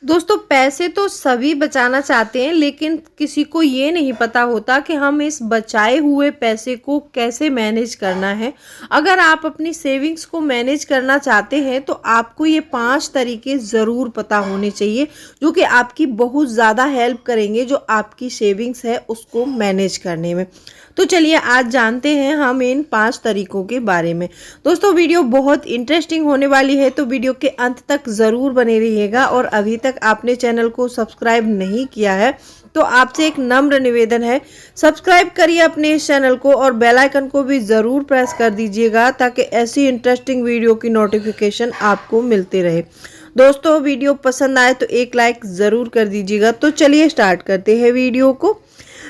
दोस्तों पैसे तो सभी बचाना चाहते हैं, लेकिन किसी को ये नहीं पता होता कि हम इस बचाए हुए पैसे को कैसे मैनेज करना है। अगर आप अपनी सेविंग्स को मैनेज करना चाहते हैं तो आपको ये 5 तरीके ज़रूर पता होने चाहिए, जो कि आपकी बहुत ज़्यादा हेल्प करेंगे जो आपकी सेविंग्स है उसको मैनेज करने में। तो चलिए आज जानते हैं हम इन 5 तरीकों के बारे में। दोस्तों वीडियो बहुत इंटरेस्टिंग होने वाली है, तो वीडियो के अंत तक ज़रूर बने रहिएगा। और अभी तक आपने चैनल को सब्सक्राइब नहीं किया है तो आपसे एक नम्र निवेदन है, सब्सक्राइब करिए अपने इस चैनल को और बेल आइकन को भी ज़रूर प्रेस कर दीजिएगा ताकि ऐसी इंटरेस्टिंग वीडियो की नोटिफिकेशन आपको मिलती रहे। दोस्तों वीडियो पसंद आए तो एक लाइक ज़रूर कर दीजिएगा। तो चलिए स्टार्ट करते हैं वीडियो को।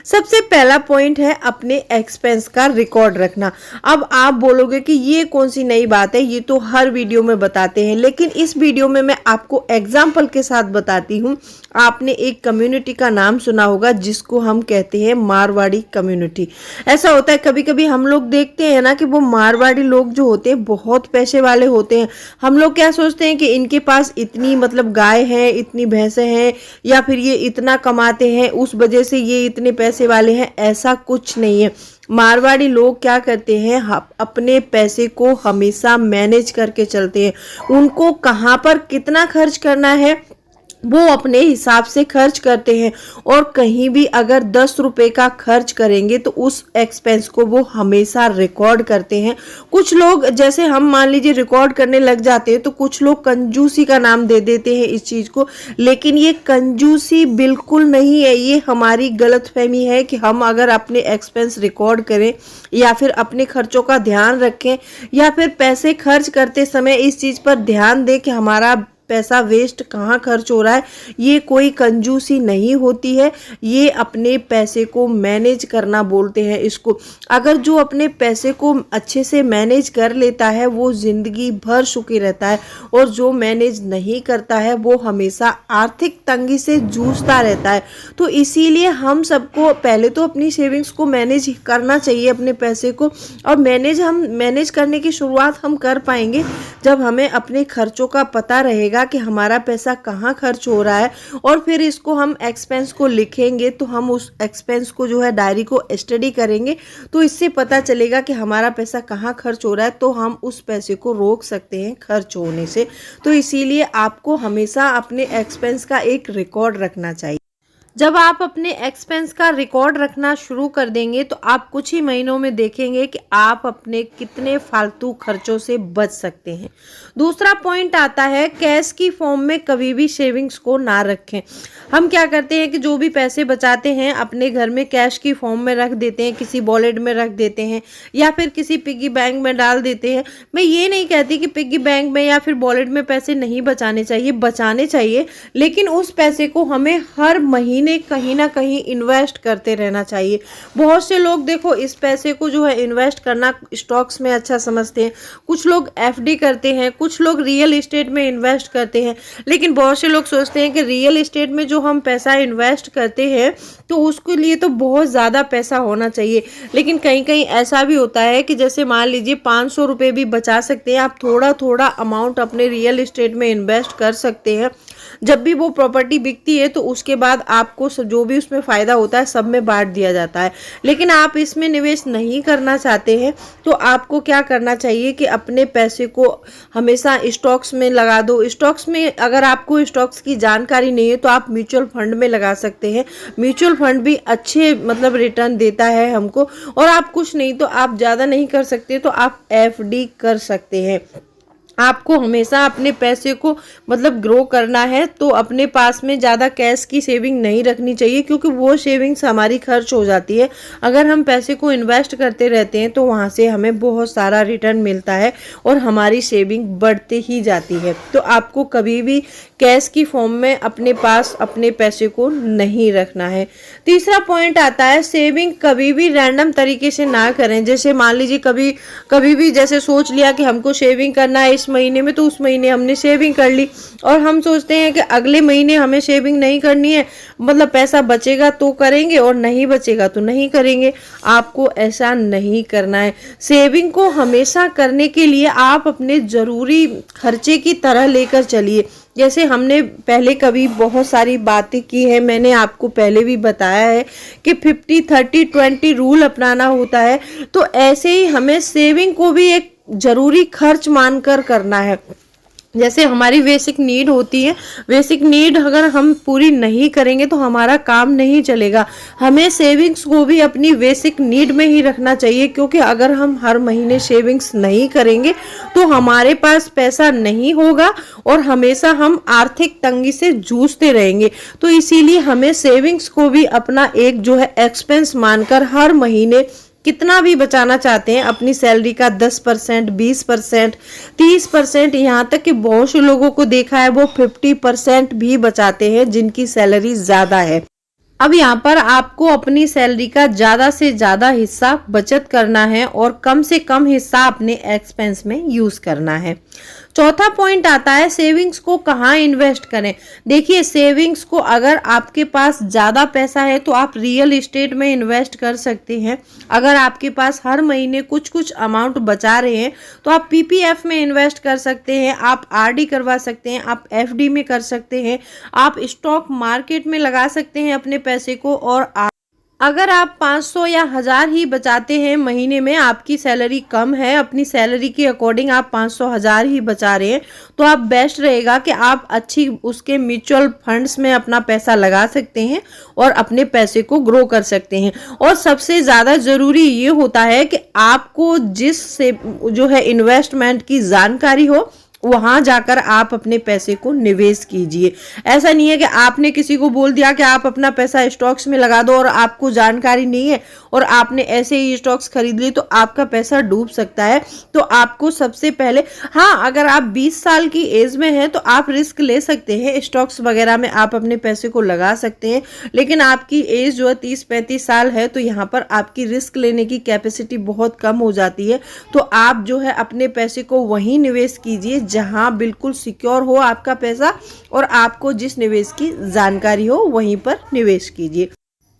सबसे पहला पॉइंट है अपने एक्सपेंस का रिकॉर्ड रखना। अब आप बोलोगे कि ये कौन सी नई बात है, ये तो हर वीडियो में बताते हैं, लेकिन इस वीडियो में मैं आपको एग्जाम्पल के साथ बताती हूँ। आपने एक कम्युनिटी का नाम सुना होगा जिसको हम कहते हैं मारवाड़ी कम्युनिटी। ऐसा होता है कभी कभी हम लोग देखते हैं ना कि वो मारवाड़ी लोग जो होते हैं बहुत पैसे वाले होते हैं। हम लोग क्या सोचते हैं कि इनके पास इतनी गाय है, इतनी भैंसें हैं, या फिर ये इतना कमाते हैं उस वजह से ये इतने पैसे वाले हैं। ऐसा कुछ नहीं है। मारवाड़ी लोग क्या करते हैं, अपने पैसे को हमेशा मैनेज करके चलते हैं। उनको कहाँ पर कितना खर्च करना है वो अपने हिसाब से खर्च करते हैं, और कहीं भी अगर 10 रुपए का खर्च करेंगे तो उस एक्सपेंस को वो हमेशा रिकॉर्ड करते हैं। कुछ लोग जैसे हम मान लीजिए रिकॉर्ड करने लग जाते हैं तो कुछ लोग कंजूसी का नाम दे देते हैं इस चीज़ को, लेकिन ये कंजूसी बिल्कुल नहीं है। ये हमारी गलतफहमी है कि हम अगर अपने एक्सपेंस रिकॉर्ड करें या फिर अपने खर्चों का ध्यान रखें या फिर पैसे खर्च करते समय इस चीज़ पर ध्यान दें कि हमारा पैसा वेस्ट कहाँ खर्च हो रहा है, ये कोई कंजूसी नहीं होती है। ये अपने पैसे को मैनेज करना बोलते हैं इसको। अगर जो अपने पैसे को अच्छे से मैनेज कर लेता है वो ज़िंदगी भर सुखी रहता है, और जो मैनेज नहीं करता है वो हमेशा आर्थिक तंगी से जूझता रहता है। तो इसीलिए हम सबको पहले तो अपनी सेविंग्स को मैनेज करना चाहिए, अपने पैसे को। और मैनेज करने की शुरुआत हम कर पाएंगे जब हमें अपने खर्चों का पता रहेगा कि हमारा पैसा कहाँ खर्च हो रहा है, और फिर इसको हम एक्सपेंस को लिखेंगे। तो हम उस एक्सपेंस को जो है डायरी को स्टडी करेंगे तो इससे पता चलेगा कि हमारा पैसा कहाँ खर्च हो रहा है, तो हम उस पैसे को रोक सकते हैं खर्च होने से। तो इसीलिए आपको हमेशा अपने एक्सपेंस का एक रिकॉर्ड रखना चाहिए। जब आप अपने एक्सपेंस का रिकॉर्ड रखना शुरू कर देंगे तो आप कुछ ही महीनों में देखेंगे कि आप अपने कितने फालतू खर्चों से बच सकते हैं। दूसरा पॉइंट आता है कैश की फॉर्म में कभी भी सेविंग्स को ना रखें। हम क्या करते हैं कि जो भी पैसे बचाते हैं अपने घर में कैश की फॉर्म में रख देते हैं, किसी वॉलेट में रख देते हैं या फिर किसी पिग्गी बैंक में डाल देते हैं। मैं ये नहीं कहती कि पिग्गी बैंक में या फिर वॉलेट में पैसे नहीं बचाने चाहिए, बचाने चाहिए, लेकिन उस पैसे को हमें हर महीने कहीं ना कहीं इन्वेस्ट करते रहना चाहिए। बहुत से लोग देखो इस पैसे को जो है इन्वेस्ट करना स्टॉक्स में अच्छा समझते हैं, कुछ लोग एफडी करते हैं, कुछ लोग रियल एस्टेट में इन्वेस्ट करते हैं। लेकिन बहुत से लोग सोचते हैं कि रियल एस्टेट में जो हम पैसा इन्वेस्ट करते हैं तो उसके लिए तो बहुत ज़्यादा पैसा होना चाहिए, लेकिन कहीं कहीं ऐसा भी होता है कि जैसे मान लीजिए 500 रुपये भी बचा सकते हैं आप, थोड़ा थोड़ा अमाउंट अपने रियल एस्टेट में इन्वेस्ट कर सकते हैं। जब भी वो प्रॉपर्टी बिकती है तो उसके बाद आपको जो भी उसमें फ़ायदा होता है सब में बांट दिया जाता है। लेकिन आप इसमें निवेश नहीं करना चाहते हैं तो आपको क्या करना चाहिए कि अपने पैसे को हमेशा स्टॉक्स में लगा दो। स्टॉक्स में अगर आपको स्टॉक्स की जानकारी नहीं है तो आप म्यूचुअल फंड में लगा सकते हैं। म्यूचुअल फंड भी अच्छे रिटर्न देता है हमको। और आप कुछ नहीं तो आप ज़्यादा नहीं कर सकते तो आप एफडी कर सकते हैं। आपको हमेशा अपने पैसे को ग्रो करना है तो अपने पास में ज़्यादा कैश की सेविंग नहीं रखनी चाहिए, क्योंकि वो सेविंग्स हमारी खर्च हो जाती है। अगर हम पैसे को इन्वेस्ट करते रहते हैं तो वहाँ से हमें बहुत सारा रिटर्न मिलता है और हमारी सेविंग बढ़ती ही जाती है। तो आपको कभी भी कैश की फॉर्म में अपने पास अपने पैसे को नहीं रखना है। तीसरा पॉइंट आता है सेविंग कभी भी रैंडम तरीके से ना करें। जैसे मान लीजिए कभी भी जैसे सोच लिया कि हमको सेविंग करना है इस महीने में, तो उस महीने हमने सेविंग कर ली और हम सोचते हैं कि अगले महीने हमें सेविंग नहीं करनी है, पैसा बचेगा तो करेंगे और नहीं बचेगा तो नहीं करेंगे। आपको ऐसा नहीं करना है। सेविंग को हमेशा करने के लिए आप अपने ज़रूरी खर्चे की तरह लेकर चलिए। जैसे हमने पहले कभी बहुत सारी बातें की है, मैंने आपको पहले भी बताया है कि 50-30-20 रूल अपनाना होता है। तो ऐसे ही हमें सेविंग को भी एक जरूरी खर्च मानकर करना है। जैसे हमारी बेसिक नीड होती है, बेसिक नीड अगर हम पूरी नहीं करेंगे तो हमारा काम नहीं चलेगा। हमें सेविंग्स को भी अपनी बेसिक नीड में ही रखना चाहिए, क्योंकि अगर हम हर महीने सेविंग्स नहीं करेंगे तो हमारे पास पैसा नहीं होगा और हमेशा हम आर्थिक तंगी से जूझते रहेंगे। तो इसीलिए हमें सेविंग्स को भी अपना एक जो है एक्सपेंस मानकर हर महीने कितना भी बचाना चाहते हैं, अपनी सैलरी का 10%, 20%, 30%, यहाँ तक कि बहुत से लोगों को देखा है वो 50% भी बचाते हैं जिनकी सैलरी ज़्यादा है। अब यहाँ पर आपको अपनी सैलरी का ज़्यादा से ज़्यादा हिस्सा बचत करना है और कम से कम हिस्सा अपने एक्सपेंस में यूज़ करना है। चौथा पॉइंट आता है सेविंग्स को कहाँ इन्वेस्ट करें। देखिए, सेविंग्स को अगर आपके पास ज़्यादा पैसा है तो आप रियल एस्टेट में इन्वेस्ट कर सकते हैं। अगर आपके पास हर महीने कुछ कुछ अमाउंट बचा रहे हैं तो आप पीपीएफ में इन्वेस्ट कर सकते हैं, आप आरडी करवा सकते हैं, आप एफडी में कर सकते हैं, आप स्टॉक मार्केट में लगा सकते हैं अपने पैसे को। और अगर आप 500 या 1000 ही बचाते हैं महीने में, आपकी सैलरी कम है, अपनी सैलरी के अकॉर्डिंग आप 500-1000 ही बचा रहे हैं, तो आप बेस्ट रहेगा कि आप अच्छी उसके म्यूचुअल फंड्स में अपना पैसा लगा सकते हैं और अपने पैसे को ग्रो कर सकते हैं। और सबसे ज़्यादा ज़रूरी ये होता है कि आपको जिस से जो है इन्वेस्टमेंट की जानकारी हो वहां जाकर आप अपने पैसे को निवेश कीजिए। ऐसा नहीं है कि आपने किसी को बोल दिया कि आप अपना पैसा स्टॉक्स में लगा दो और आपको जानकारी नहीं है और आपने ऐसे ही स्टॉक्स खरीद लिए, तो आपका पैसा डूब सकता है। तो आपको सबसे पहले, हाँ, अगर आप 20 साल की एज में हैं तो आप रिस्क ले सकते हैं, स्टॉक्स वगैरह में आप अपने पैसे को लगा सकते हैं। लेकिन आपकी एज जो है 30-35 साल है तो यहाँ पर आपकी रिस्क लेने की कैपेसिटी बहुत कम हो जाती है। तो आप जो है अपने पैसे को वहीं निवेश कीजिए जहां बिल्कुल सिक्योर हो आपका पैसा और आपको जिस निवेश की जानकारी हो वहीं पर निवेश कीजिए।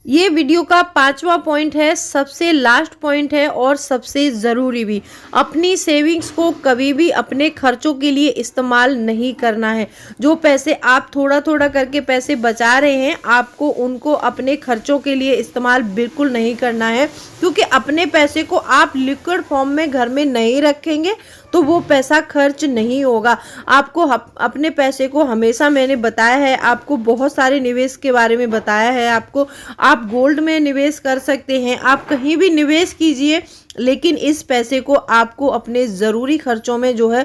ये वीडियो का 5वां पॉइंट है, सबसे लास्ट पॉइंट है और सबसे ज़रूरी भी। अपनी सेविंग्स को कभी भी अपने खर्चों के लिए इस्तेमाल नहीं करना है। जो पैसे आप थोड़ा थोड़ा करके पैसे बचा रहे हैं, आपको उनको अपने खर्चों के लिए इस्तेमाल बिल्कुल नहीं करना है, क्योंकि अपने पैसे को आप लिक्विड फॉर्म में घर में नहीं रखेंगे तो वो पैसा खर्च नहीं होगा। आपको अपने पैसे को, हमेशा मैंने बताया है आपको, बहुत सारे निवेश के बारे में बताया है आपको। आप गोल्ड में निवेश कर सकते हैं, आप कहीं भी निवेश कीजिए, लेकिन इस पैसे को आपको अपने ज़रूरी खर्चों में जो है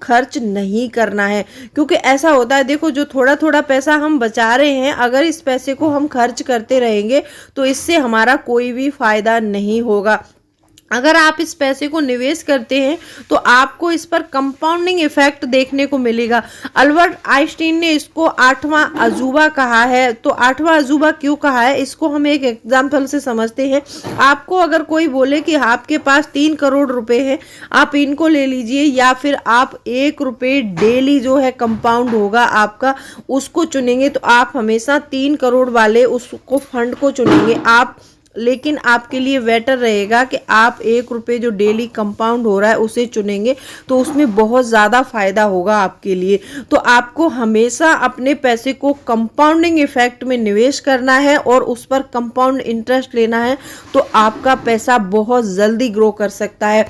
खर्च नहीं करना है। क्योंकि ऐसा होता है, देखो, जो थोड़ा थोड़ा पैसा हम बचा रहे हैं, अगर इस पैसे को हम खर्च करते रहेंगे तो इससे हमारा कोई भी फायदा नहीं होगा। अगर आप इस पैसे को निवेश करते हैं तो आपको इस पर कंपाउंडिंग इफेक्ट देखने को मिलेगा। अल्बर्ट आइंस्टीन ने इसको 8वां अजूबा कहा है। तो 8वां अजूबा क्यों कहा है, इसको हम एक एग्जाम्पल से समझते हैं। आपको अगर कोई बोले कि आपके पास 3 करोड़ रुपए हैं, आप इनको ले लीजिए, या फिर आप 1 रुपये डेली जो है कंपाउंड होगा आपका, उसको चुनेंगे, तो आप हमेशा 3 करोड़ वाले उसको फंड को चुनेंगे आप। लेकिन आपके लिए बेटर रहेगा कि आप 1 रुपये जो डेली कंपाउंड हो रहा है उसे चुनेंगे, तो उसमें बहुत ज़्यादा फायदा होगा आपके लिए। तो आपको हमेशा अपने पैसे को कंपाउंडिंग इफेक्ट में निवेश करना है और उस पर कंपाउंड इंटरेस्ट लेना है, तो आपका पैसा बहुत जल्दी ग्रो कर सकता है।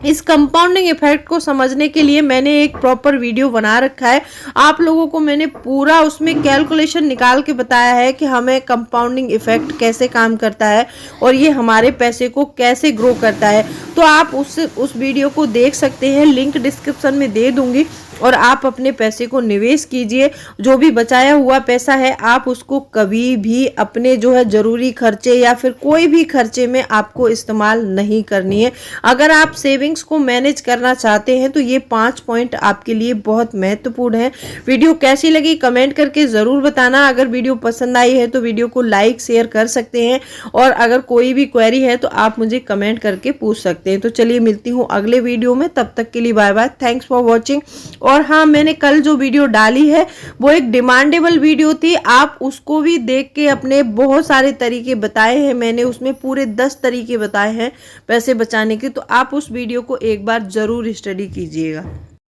इस कंपाउंडिंग इफेक्ट को समझने के लिए मैंने एक प्रॉपर वीडियो बना रखा है। आप लोगों को मैंने पूरा उसमें कैलकुलेशन निकाल के बताया है कि हमें कंपाउंडिंग इफेक्ट कैसे काम करता है और ये हमारे पैसे को कैसे ग्रो करता है। तो आप उस वीडियो को देख सकते हैं, लिंक डिस्क्रिप्शन में दे दूंगी, और आप अपने पैसे को निवेश कीजिए। जो भी बचाया हुआ पैसा है आप उसको कभी भी अपने जो है ज़रूरी खर्चे या फिर कोई भी खर्चे में आपको इस्तेमाल नहीं करनी है। अगर आप सेविंग्स को मैनेज करना चाहते हैं तो ये 5 पॉइंट आपके लिए बहुत महत्वपूर्ण है। वीडियो कैसी लगी कमेंट करके ज़रूर बताना। अगर वीडियो पसंद आई है तो वीडियो को लाइक शेयर कर सकते हैं, और अगर कोई भी क्वेरी है तो आप मुझे कमेंट करके पूछ सकते हैं। तो चलिए मिलती हूँ अगले वीडियो में, तब तक के लिए bye bye, thanks for watching. और हाँ, मैंने कल जो वीडियो डाली है वो एक डिमांडेबल वीडियो थी, आप उसको भी देख के अपने बहुत सारे तरीके बताए हैं मैंने, उसमें पूरे 10 तरीके बताए हैं पैसे बचाने के, तो आप उस वीडियो को एक बार ज़रूर स्टडी कीजिएगा।